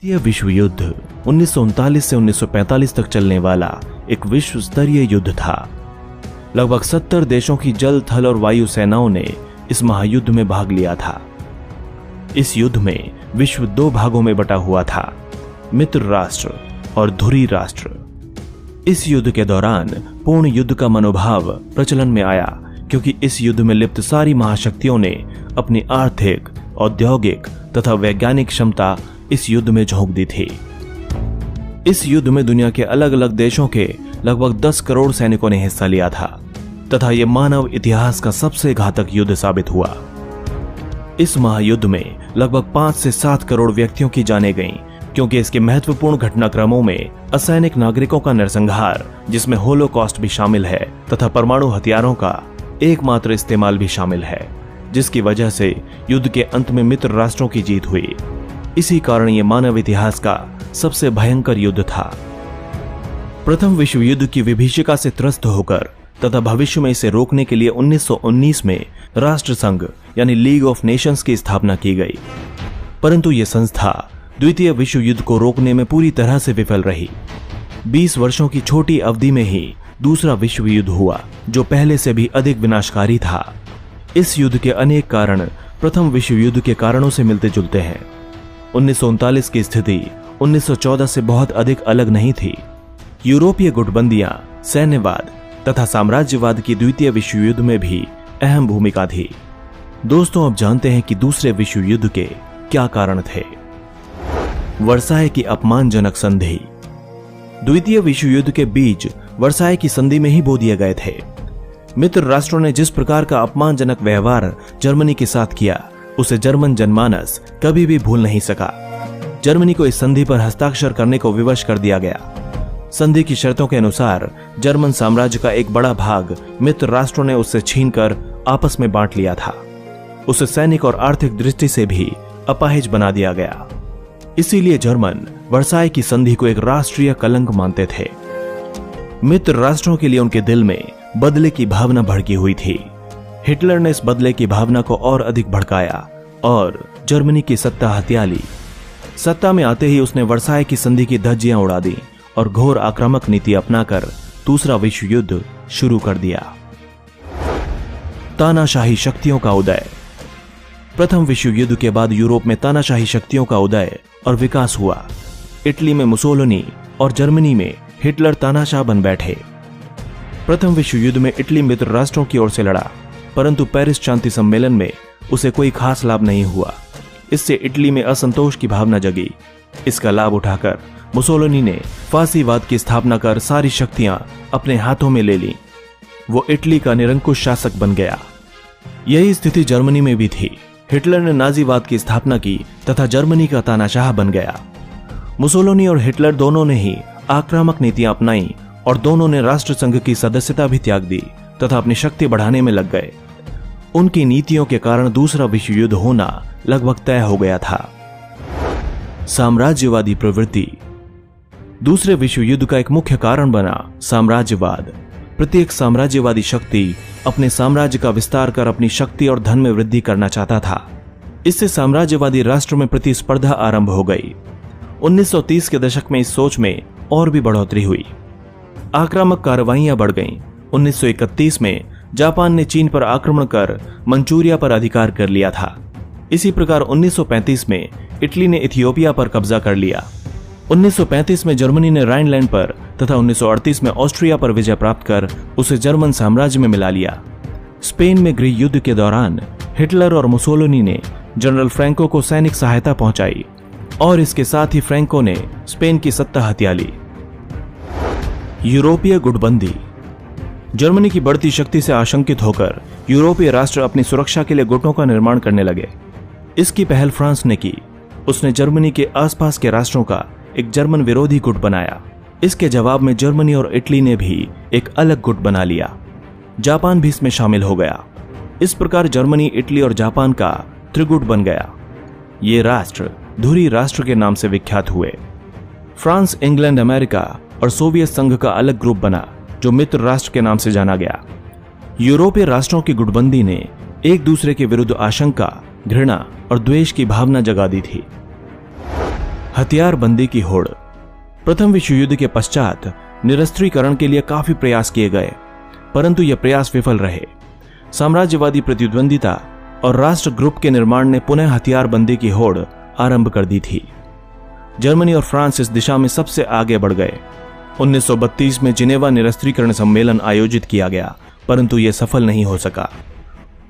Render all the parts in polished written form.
द्वितीय विश्व युद्ध 1939 से 1945 तक चलने वाला एक विश्व स्तरीय युद्ध था। लगभग 70 देशों की जल, थल और वायु सेनाओं ने इस महायुद्ध में भाग लिया था। इस युद्ध में विश्व दो भागों में बटा हुआ था, मित्र राष्ट्र और धुरी राष्ट्र। इस युद्ध के दौरान पूर्ण युद्ध का मनोभाव प्रचलन में आया, क्योंकि इस युद्ध में लिप्त सारी महाशक्तियों ने अपनी आर्थिक, औद्योगिक तथा वैज्ञानिक क्षमता इस युद्ध में झोंक दी थी। इस युद्ध में दुनिया के अलग अलग देशों के लगभग 10 करोड़ सैनिकों ने हिस्सा लिया था तथा यह मानव इतिहास का सबसे घातक युद्ध साबित हुआ। इस महायुद्ध में लगभग 5 से 7 करोड़ व्यक्तियों की जानें गईं, क्योंकि इसके महत्वपूर्ण घटनाक्रमों में असैनिक नागरिकों का नरसंहार, जिसमें होलोकॉस्ट भी शामिल है, तथा परमाणु हथियारों का एकमात्र इस्तेमाल भी शामिल है, जिसकी वजह से युद्ध के अंत में मित्र राष्ट्रों की जीत हुई। इसी कारण यह मानव इतिहास का सबसे भयंकर युद्ध था। प्रथम विश्व युद्ध की विभीषिका से त्रस्त होकर तथा भविष्य में इसे रोकने के लिए 1919 में राष्ट्र संघ यानी लीग ऑफ नेशंस की स्थापना की गई, परंतु यह संस्था द्वितीय विश्व युद्ध को रोकने में पूरी तरह से विफल रही। 20 वर्षों की छोटी अवधि में ही दूसरा विश्व युद्ध हुआ, जो पहले से भी अधिक विनाशकारी था। इस युद्ध के अनेक कारण प्रथम विश्व युद्ध के कारणों से मिलते जुलते हैं। 1939 की स्थिति 1914 से बहुत अधिक अलग नहीं थी। यूरोपीय गुटबंदियां, सैन्यवाद तथा साम्राज्यवाद की द्वितीय विश्व युद्ध में भी अहम भूमिका थी। दोस्तों, अब जानते हैं कि दूसरे विश्व युद्ध के क्या कारण थे। वर्साय की अपमानजनक संधि। द्वितीय विश्व युद्ध के बीज वर्साय की संधि में ही बो दिए गए थे। मित्र राष्ट्रों ने जिस प्रकार का अपमानजनक व्यवहार जर्मनी के साथ किया, उसे जर्मन जनमानस कभी भी भूल नहीं सका। जर्मनी को इस संधि पर हस्ताक्षर करने को विवश कर दिया गया। संधि की शर्तों के अनुसार जर्मन साम्राज्य का एक बड़ा भाग मित्र राष्ट्रों ने उससे छीनकर आपस में बांट लिया था। उसे सैनिक और आर्थिक दृष्टि से भी अपाहिज बना दिया गया। इसीलिए जर्मन वर्साय की संधि को एक राष्ट्रीय कलंक मानते थे। मित्र राष्ट्रों के लिए उनके दिल में बदले की भावना भड़की हुई थी। हिटलर ने इस बदले की भावना को और अधिक भड़काया और जर्मनी की सत्ता हथिया ली। सत्ता में आते ही उसने वर्साय की संधि की धज्जियां उड़ा दी और घोर आक्रामक नीति अपनाकर दूसरा विश्व युद्ध शुरू कर दिया। तानाशाही शक्तियों का उदय। प्रथम विश्व युद्ध के बाद यूरोप में तानाशाही शक्तियों का उदय और विकास हुआ। इटली में मुसोलिनी और जर्मनी में हिटलर तानाशाह बन बैठे। प्रथम विश्व युद्ध में इटली मित्र राष्ट्रों की ओर से लड़ा, परंतु पेरिस शांति सम्मेलन में उसे कोई खास लाभ नहीं हुआ। इससे इटली में असंतोष की भावना जगी। इसका लाभ उठाकर मुसोलिनी ने फासीवाद की स्थापना कर सारी शक्तियां अपने हाथों में ले लीं। वो इटली का निरंकुश शासक बन गया। यही स्थिति जर्मनी में भी थी। हिटलर ने नाजीवाद की स्थापना की तथा जर्मनी का तानाशाह बन गया। मुसोलिनी और हिटलर दोनों ने ही आक्रामक नीतियां अपनाई और दोनों ने राष्ट्र संघ की सदस्यता भी त्याग दी तथा अपनी शक्ति बढ़ाने में लग गए। उनकी नीतियों के कारण दूसरा विश्व युद्ध होना लगभग तय हो गया था। साम्राज्यवादी प्रवृत्ति। दूसरे विश्व युद्ध का एक मुख्य कारण बना साम्राज्यवाद। प्रत्येक साम्राज्यवादी शक्ति अपने साम्राज्य का विस्तार कर अपनी शक्ति और धन में वृद्धि करना चाहता था। इससे साम्राज्यवादी राष्ट्र में प्रतिस्पर्धा आरंभ हो गई। 1930 के दशक में इस सोच में और भी बढ़ोतरी हुई। आक्रामक कार्रवाइयां बढ़ गईं। 1931 में जापान ने चीन पर आक्रमण कर मंचूरिया पर अधिकार कर लिया था। इसी प्रकार 1935 में इटली ने इथियोपिया पर कब्जा कर लिया। 1935 में जर्मनी ने राइनलैंड पर तथा 1938 में ऑस्ट्रिया पर विजय प्राप्त कर उसे जर्मन साम्राज्य में मिला लिया। स्पेन में गृह युद्ध के दौरान हिटलर और मुसोलिनी ने जनरल फ्रैंको को सैनिक सहायता पहुंचाई और इसके साथ ही फ्रैंको ने स्पेन की सत्ता हथिया ली। यूरोपीय गुटबंदी। जर्मनी की बढ़ती शक्ति से आशंकित होकर यूरोपीय राष्ट्र अपनी सुरक्षा के लिए गुटों का निर्माण करने लगे। इसकी पहल फ्रांस ने की। उसने जर्मनी के आसपास के राष्ट्रों का एक जर्मन विरोधी गुट बनाया। इसके जवाब में जर्मनी और इटली ने भी एक अलग गुट बना लिया। जापान भी इसमें शामिल हो गया। इस प्रकार जर्मनी, इटली और जापान का त्रिगुट बन गया। ये राष्ट्र धुरी राष्ट्र के नाम से विख्यात हुए। फ्रांस, इंग्लैंड, अमेरिका और सोवियत संघ का अलग ग्रुप बना, जो मित्र राष्ट्र के नाम से जाना गया। यूरोपीय राष्ट्रों की गुटबंदी ने एक दूसरे के विरुद्ध आशंका, घृणा और द्वेष की भावना जगा दी थी। हथियारबंदी की होड़। प्रथम विश्व युद्ध के पश्चात निरस्त्रीकरण के लिए काफी प्रयास किए गए, परंतु यह प्रयास विफल रहे। साम्राज्यवादी प्रतिद्वंदिता और राष्ट्र ग्रुप के निर्माण ने पुनः हथियारबंदी की होड़ आरंभ कर दी थी। जर्मनी और फ्रांस इस दिशा में सबसे आगे बढ़ गए। 1932 में जिनेवा निरस्त्रीकरण सम्मेलन आयोजित किया गया, परंतु यह सफल नहीं हो सका।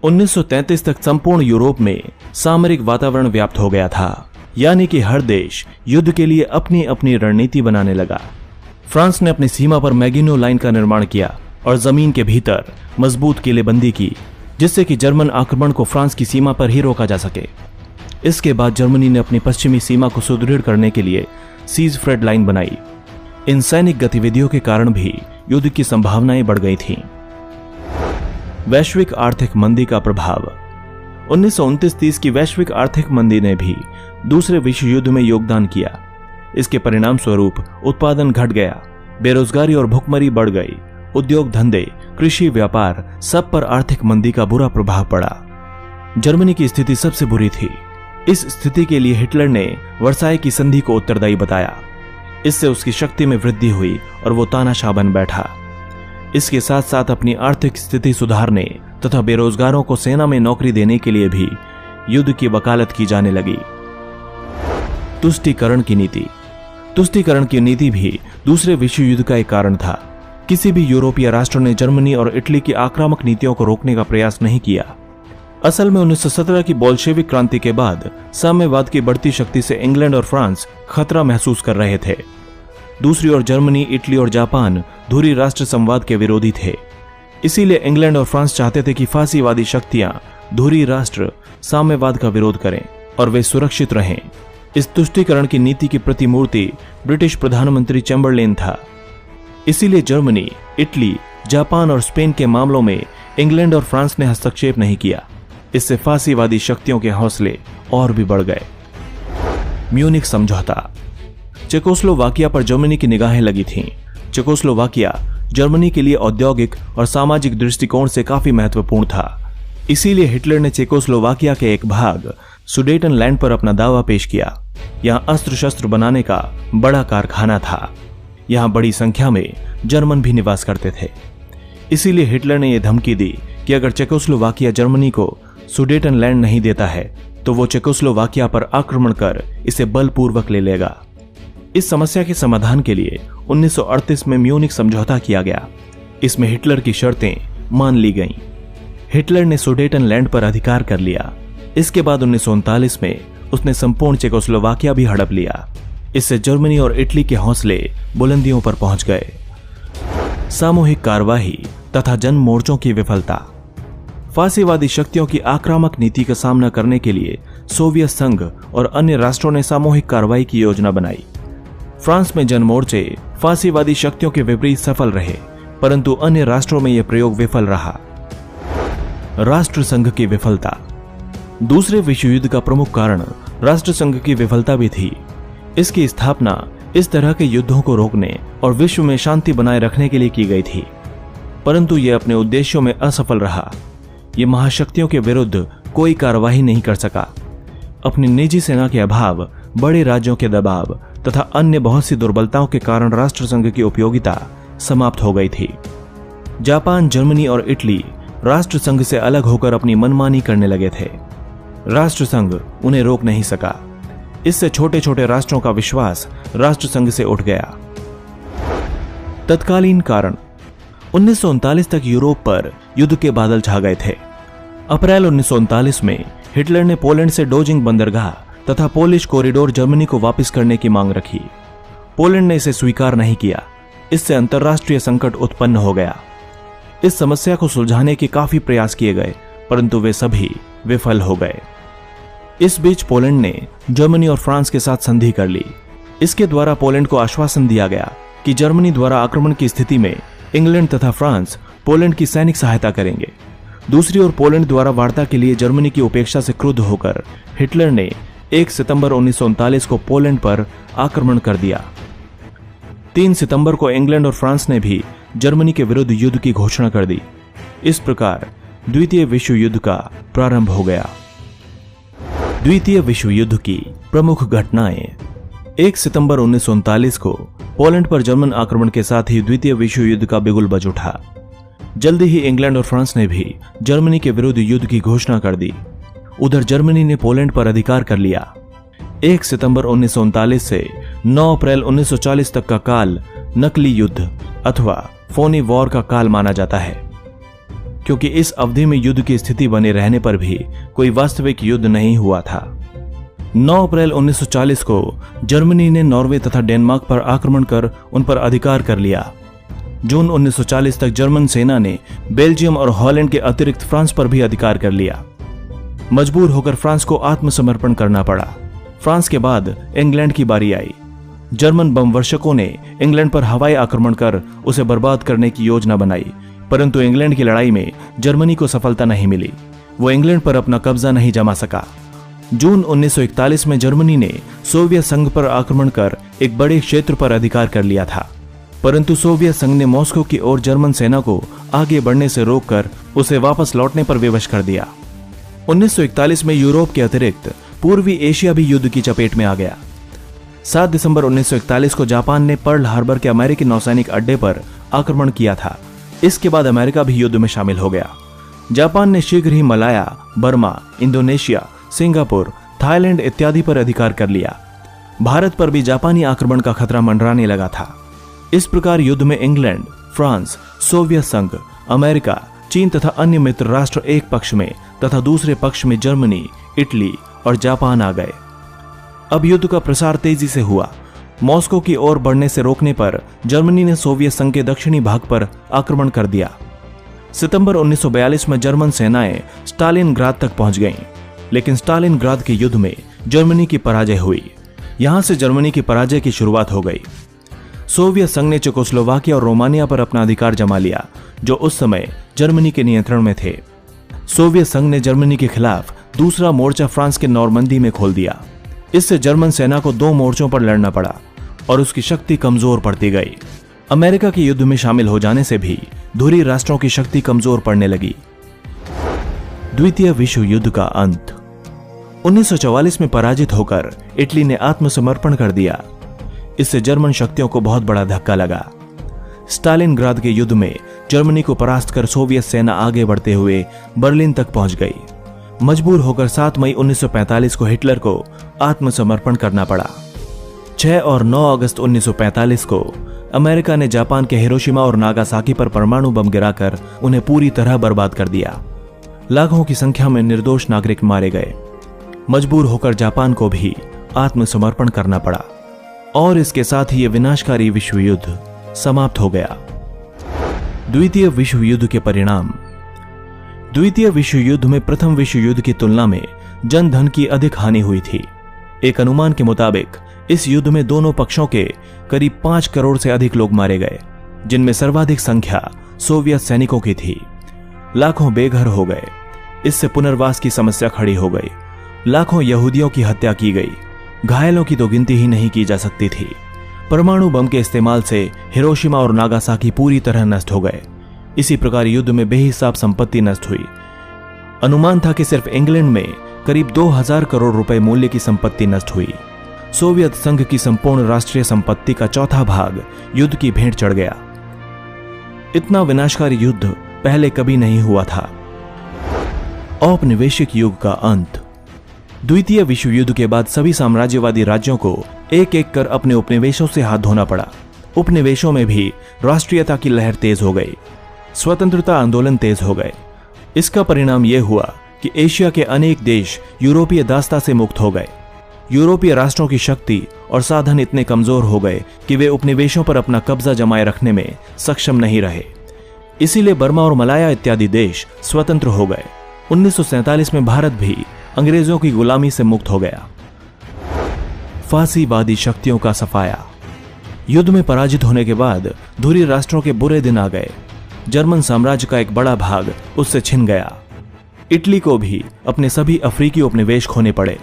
1933 तक संपूर्ण यूरोप में सामरिक वातावरण व्याप्त हो गया था, यानी कि हर देश युद्ध के लिए अपनी अपनी रणनीति बनाने लगा। फ्रांस ने अपनी सीमा पर मैगिनो लाइन का निर्माण किया और जमीन के भीतर मजबूत किलेबंदी की, जिससे कि जर्मन आक्रमण को फ्रांस की सीमा पर ही रोका जा सके। इसके बाद जर्मनी ने अपनी पश्चिमी सीमा को सुदृढ़ करने के लिए सीजफ्रेड लाइन बनाई। इन सैनिक गतिविधियों के कारण भी युद्ध की संभावनाएं बढ़ गई थीं। वैश्विक आर्थिक मंदी का प्रभाव। 1929-30 की वैश्विक आर्थिक मंदी ने भी दूसरे विश्व युद्ध में योगदान किया। इसके परिणाम स्वरूप उत्पादन घट गया, बेरोजगारी और भुखमरी बढ़ गई। उद्योग धंधे, कृषि, व्यापार सब पर आर्थिक मंदी का बुरा प्रभाव पड़ा। जर्मनी की स्थिति सबसे बुरी थी। इस स्थिति के लिए हिटलर ने वर्साई की संधि को उत्तरदायी बताया। इससे उसकी शक्ति में वृद्धि हुई और वो तानाशाह बन बैठा। इसके साथ साथ अपनी आर्थिक स्थिति सुधारने तथा बेरोजगारों को सेना में नौकरी देने के लिए भी युद्ध की वकालत की जाने लगी। तुष्टीकरण की नीति। तुष्टीकरण की नीति भी दूसरे विश्व युद्ध का एक कारण था। किसी भी यूरोपीय राष्ट्र ने जर्मनी और इटली की आक्रामक नीतियों को रोकने का प्रयास नहीं किया। असल में 1917 की बोल्शेविक क्रांति के बाद साम्यवाद की बढ़ती शक्ति से इंग्लैंड और फ्रांस खतरा महसूस कर रहे थे। दूसरी ओर जर्मनी, इटली और जापान धुरी राष्ट्र संवाद के विरोधी थे। इसीलिए इंग्लैंड और फ्रांस चाहते थे कि फासीवादी शक्तियां धुरी राष्ट्र साम्यवाद का विरोध करें और वे सुरक्षित रहें। इस तुष्टीकरण की नीति की प्रतिमूर्ति ब्रिटिश प्रधानमंत्री चैम्बरलेन था। इसीलिए जर्मनी, इटली, जापान और स्पेन के मामलों में इंग्लैंड और फ्रांस ने हस्तक्षेप नहीं किया। इससे फासीवादी शक्तियों के हौसले और भी बढ़ गए। म्यूनिख समझौता। चेकोस्लोवाकिया पर जर्मनी की निगाहें लगी थीं। चेकोस्लोवाकिया जर्मनी के लिए औद्योगिक और सामाजिक दृष्टिकोण से काफी महत्वपूर्ण था। इसीलिए हिटलर ने चेकोस्लोवाकिया के एक भाग सुडेटनलैंड पर अपना दावा पेश किया। यहां अस्त्र शस्त्र बनाने का बड़ा कारखाना था। यहां बड़ी संख्या में जर्मन भी निवास करते थे। इसीलिए हिटलर ने यह धमकी दी कि अगर चेकोस्लोवाकिया जर्मनी को सुडेटनलैंड नहीं देता है तो वो चेकोस्लोवाकिया पर आक्रमण कर इसे बलपूर्वक ले लेगा। इस समस्या के समाधान के लिए 1938 में म्यूनिख समझौता किया गया। इसमें हिटलर की शर्तें मान ली गईं। हिटलर ने सुडेटनलैंड पर अधिकार कर लिया। इसके बाद 1939 में उसने संपूर्ण चेकोस्लोवाकिया भी हड़प लिया। इससे जर्मनी और इटली के हौसले बुलंदियों पर पहुंच गए। सामूहिक कार्यवाही तथा जन मोर्चों की विफलता। फासीवादी शक्तियों की आक्रामक नीति का सामना करने के लिए सोवियत संघ और अन्य राष्ट्रों ने सामूहिक कार्रवाई की योजना बनाई। फ्रांस में जन मोर्चे फासीवादी शक्तियों के विपरीत सफल रहे, परंतु अन्य राष्ट्रों में यह प्रयोग विफल रहा। राष्ट्रसंघ की विफलता। दूसरे विश्व युद्ध का प्रमुख कारण राष्ट्रसंघ की विफलता भी थी। इसकी स्थापना इस तरह के युद्धों को रोकने और विश्व में शांति बनाए रखने के लिए की गई थी, परंतु यह अपने उद्देश्यों में असफल रहा। यह महाशक्तियों के विरुद्ध कोई कार्यवाही नहीं कर सका। अपनी निजी सेना के अभाव, बड़े राज्यों के दबाव तथा अन्य बहुत सी दुर्बलताओं के कारण राष्ट्रसंघ की उपयोगिता समाप्त हो गई थी। जापान, जर्मनी और इटली राष्ट्रसंघ से अलग होकर अपनी मनमानी करने लगे थे। राष्ट्रसंघ उन्हें रोक नहीं सका। इससे छोटे छोटे राष्ट्रों का विश्वास राष्ट्रसंघ से उठ गया। तत्कालीन कारण। 1939 तक यूरोप पर युद्ध के बादल छा गए थे। अप्रैल 1939 में हिटलर ने पोलैंड से डोजिंग बंदरगाह तथा पोलिश कॉरिडोर जर्मनी को वापस करने की मांग रखी। पोलैंड ने इसे स्वीकार नहीं किया। इससे अंतर्राष्ट्रीय संकट उत्पन्न हो गया। इस समस्या को सुलझाने के काफी प्रयास किए गए, परंतु वे सभी विफल हो गए। इस बीच पोलैंड ने जर्मनी और फ्रांस के साथ संधि कर ली। इसके द्वारा पोलैंड को आश्वासन दिया गया कि जर्मनी द्वारा आक्रमण की स्थिति में इंग्लैंड तथा फ्रांस पोलैंड की सैनिक सहायता करेंगे। दूसरी ओर पोलैंड द्वारा वार्ता के लिए जर्मनी की उपेक्षा से क्रुद्ध होकर हिटलर ने 1 सितंबर 1939 को पोलैंड पर आक्रमण कर दिया। 3 सितंबर को इंग्लैंड और फ्रांस ने भी जर्मनी के विरुद्ध युद्ध की घोषणा कर दी। इस प्रकार द्वितीय विश्व युद्ध का प्रारंभ हो गया। द्वितीय विश्व युद्ध की प्रमुख घटनाएं। 1 सितंबर 1939 को पोलैंड पर जर्मन आक्रमण के साथ ही द्वितीय विश्व युद्ध का बिगुल बज उठा। जल्दी ही इंग्लैंड और फ्रांस ने भी जर्मनी के विरुद्ध युद्ध की घोषणा कर दी। उधर जर्मनी ने पोलैंड पर अधिकार कर लिया। 1 सितंबर 1939 से 9 अप्रैल 1940 तक का काल नकली युद्ध अथवा फोनी वॉर का काल माना जाता है, क्योंकि इस अवधि में युद्ध की स्थिति बने रहने पर भी कोई वास्तविक युद्ध नहीं हुआ था। 9 अप्रैल 1940 को जर्मनी ने नॉर्वे तथा डेनमार्क पर आक्रमण कर उन पर अधिकार कर लिया। जून 1940 तक जर्मन सेना ने बेल्जियम और हॉलैंड के अतिरिक्त फ्रांस पर भी अधिकार कर लिया। मजबूर होकर फ्रांस को आत्मसमर्पण करना पड़ा। फ्रांस के बाद इंग्लैंड की बारी आई। जर्मन बमवर्षकों ने इंग्लैंड पर हवाई आक्रमण कर उसे बर्बाद करने की योजना बनाई, परंतु इंग्लैंड की लड़ाई में जर्मनी को सफलता नहीं मिली। वो इंग्लैंड पर अपना कब्जा नहीं जमा सका। जून 1941 में जर्मनी ने सोवियत संघ पर आक्रमण कर एक बड़े क्षेत्र पर अधिकार कर लिया था, परंतु सोवियत संघ ने मॉस्को की ओर जर्मन सेना को आगे बढ़ने से रोककर उसे वापस लौटने पर विवश कर दिया। 1941 में यूरोप के अतिरिक्त पूर्वी एशिया भी युद्ध की चपेट में आ गया। 7 दिसंबर 1941 को जापान ने पर्ल हार्बर के अमेरिकी नौसैनिक अड्डे पर आक्रमण किया था। इसके बाद अमेरिका भी युद्ध में शामिल हो गया। जापान ने शीघ्र ही Malaya, Burma, Indonesia, Singapore, Thailand इत्यादि पर अधिकार कर लिया। भारत पर भी जापानी आक्रमण का खतरा मंडराने लगा था। इस प्रकार युद्ध में इंग्लैंड, फ्रांस, सोवियत संघ, अमेरिका, चीन तथा अन्य मित्र राष्ट्र एक पक्ष में तथा दूसरे पक्ष में जर्मनी, इटली और जापान आ गए। अब युद्ध का प्रसार तेजी से हुआ। मॉस्को की ओर बढ़ने से रोकने पर जर्मनी ने सोवियत संघ के दक्षिणी भाग पर आक्रमण कर दिया। सितंबर 1942 में जर्मन सेनाएं स्टालिनग्राद तक पहुंच गईं, लेकिन स्टालिनग्राद के युद्ध में जर्मनी की पराजय हुई। यहां से जर्मनी की पराजय की शुरुआत हो गई। सोवियत संघ ने चेकोस्लोवाकिया और रोमानिया पर अपना अधिकार जमा लिया, जो उस समय जर्मनी के नियंत्रण में थे। सोवियत संघ ने जर्मनी के खिलाफ दूसरा मोर्चा फ्रांस के नॉर्मंदी में खोल दिया। इससे जर्मन सेना को 2 मोर्चों पर लड़ना पड़ा और उसकी शक्ति कमजोर पड़ती गई। अमेरिका के युद्ध में शामिल हो जाने से भी धुरी राष्ट्रों की शक्ति कमजोर पड़ने लगी। द्वितीय विश्व युद्ध का अंत। 1944 में पराजित होकर इटली ने आत्मसमर्पण कर दिया। इससे जर्मन शक्तियों को बहुत बड़ा धक्का लगा। स्टालिनग्राद के युद्ध में जर्मनी को परास्त कर सोवियत सेना आगे बढ़ते हुए बर्लिन तक पहुंच गई। मजबूर होकर 7 मई 1945 को हिटलर को आत्मसमर्पण करना पड़ा। 6 और 9 अगस्त 1945 को अमेरिका ने जापान के हिरोशिमा और नागासाकी पर परमाणु बम गिराकर उन्हें पूरी तरह बर्बाद कर दिया। लाखों की संख्या में निर्दोष नागरिक मारे गए। मजबूर होकर जापान को भी आत्मसमर्पण करना पड़ा और इसके साथ ही यह विनाशकारी विश्व युद्ध समाप्त हो गया। द्वितीय विश्व युद्ध के परिणाम। द्वितीय विश्व युद्ध में प्रथम विश्व युद्ध की तुलना में जन धन की अधिक हानि हुई थी। एक अनुमान के मुताबिक इस युद्ध में दोनों पक्षों के करीब 5 करोड़ से अधिक लोग मारे गए, जिनमें सर्वाधिक संख्या सोवियत सैनिकों की थी। लाखों बेघर हो गए। इससे पुनर्वास की समस्या खड़ी हो गई। लाखों यहूदियों की हत्या की गई। घायलों की तो गिनती ही नहीं की जा सकती थी। परमाणु बम के इस्तेमाल से हिरोशिमा और नागासाकी पूरी तरह नष्ट हो गए। इसी प्रकार युद्ध में बेहिसाब संपत्ति नष्ट हुई। अनुमान था कि सिर्फ इंग्लैंड में करीब 2000 करोड़ रुपए मूल्य की संपत्ति नष्ट हुई। सोवियत संघ की संपूर्ण राष्ट्रीय संपत्ति का चौथा भाग युद्ध की भेंट चढ़ गया। इतना विनाशकारी युद्ध पहले कभी नहीं हुआ था। औपनिवेशिक युग का अंत। द्वितीय विश्व युद्ध के बाद सभी साम्राज्यवादी राज्यों को एक एक कर अपने उपनिवेशों से हाथ धोना पड़ा। उपनिवेशों में भी राष्ट्रीयता की लहर तेज हो गई। स्वतंत्रता आंदोलन तेज हो गए। इसका परिणाम यह हुआ कि एशिया के अनेक देश यूरोपीय दासता से मुक्त हो गए। यूरोपीय राष्ट्रों की शक्ति और साधन इतने कमजोर हो गए कि वे उपनिवेशों पर अपना कब्जा जमाए रखने में सक्षम नहीं रहे। इसीलिए बर्मा और मलाया इत्यादि देश स्वतंत्र हो गए। 1947 में भारत भी अंग्रेजों की गुलामी से मुक्त हो गया। फासीवादी शक्तियों का सफाया। युद्ध में पराजित होने के बाद धुरी राष्ट्रों के बुरे दिन आ गए। जर्मन साम्राज्य का एक बड़ा भाग उससे छिन गया। इटली को भी अपने सभी अफ्रीकी उपनिवेश खोने पड़े।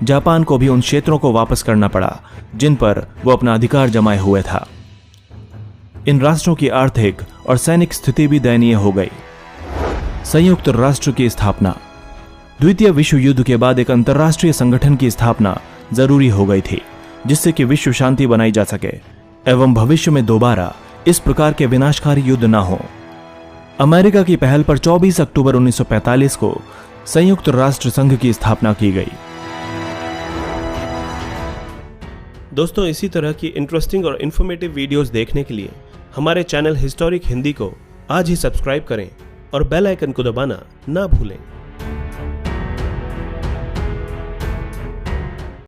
जापान को भी उन क्षेत्रों को वापस करना पड़ा जिन पर वो अपना अधिकार जमाए हुए था। इन राष्ट्रों की आर्थिक और सैनिक स्थिति भी दयनीय हो गई। संयुक्त राष्ट्र की स्थापना। द्वितीय विश्व युद्ध के बाद एक अंतर्राष्ट्रीय संगठन की स्थापना जरूरी हो गई थी। जिससे कि विश्व शांति बनाई जा सके एवं भविष्य में दोबारा इस प्रकार के विनाशकारी युद्ध न हो। अमेरिका की पहल पर 24 अक्टूबर 1945 को संयुक्त राष्ट्र संघ की स्थापना की गई। दोस्तों, इसी तरह की इंटरेस्टिंग और इन्फॉर्मेटिव वीडियोस देखने के लिए हमारे चैनल हिस्टोरिक हिंदी को आज ही सब्सक्राइब करें और बेल आइकन को दबाना ना भूलें।